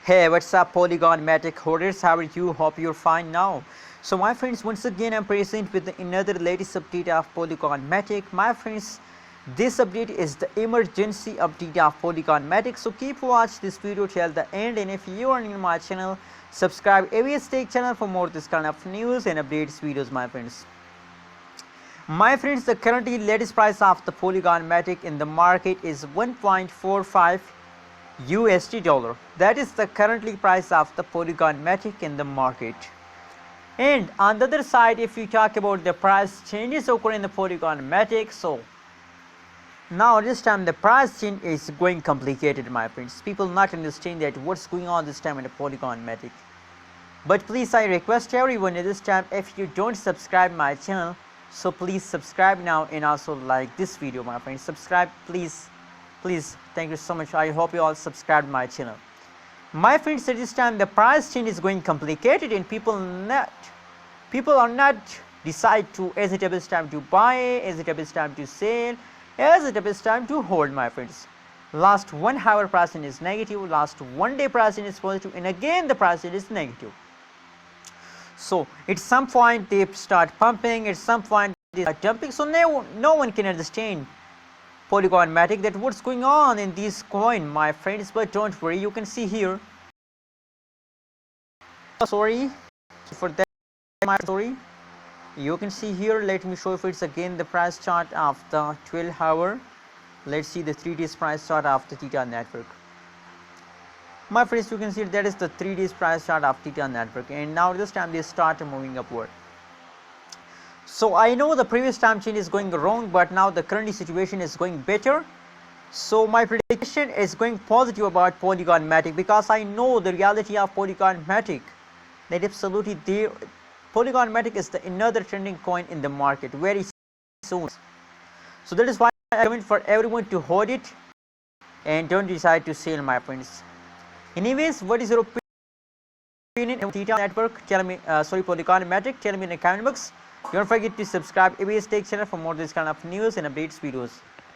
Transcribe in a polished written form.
Hey, what's up, Polygon Matic holders? How are you? Hope you're fine now. So my friends, once again I'm present with another latest update of Polygon Matic. My friends, this update is the emergency update of Polygon Matic. So keep watch this video till the end, and if you are new to my channel, subscribe AVS Tech channel for more this kind of news and updates videos, my friends. My friends, the currently latest price of the Polygon Matic in the market is 1.45 USD dollar. That is the currently price of the Polygon Matic in the market. And on the other side, if you talk about the price changes occur in the Polygon Matic, so now this time the price change is going complicated, my friends. People not understand that what's going on this time in the Polygon Matic. But please, I request everyone at this time, if you don't subscribe my channel, so please subscribe now and also like this video, my friends. Subscribe, please. Thank you so much. I hope you all subscribe my channel. My friends, at this time the price change is going complicated, and people are not decide to, is it a best time to buy, is it a best time to sell, is it a best time to hold, my friends. Last 1 hour price change is negative, last 1 day price change is positive, and again the price change is negative. So at some point they start pumping, at some point they start dumping, so no one can understand Polygon Matic that what's going on in this coin, my friends. But don't worry, you can see here, sorry for that, my story. You can see here, let me show if it's again the price chart of the 12 hour. Let's see the 3 days price chart of the Theta network. My friends, you can see that is the 3 days price chart of Theta network, and now this time they start moving upward. So I know the previous time change is going wrong, but now the current situation is going better. So my prediction is going positive about Polygon Matic, because I know the reality of Polygon Matic, that absolutely Polygon Matic is another trending coin in the market very soon. So that is why I recommend for everyone to hold it and don't decide to sell, my friends. Anyways, what is your opinion on Theta network? Tell me, Polygon Matic, tell me in the comment box. Don't forget to subscribe AVS Tech channel for more this kind of news and updates videos.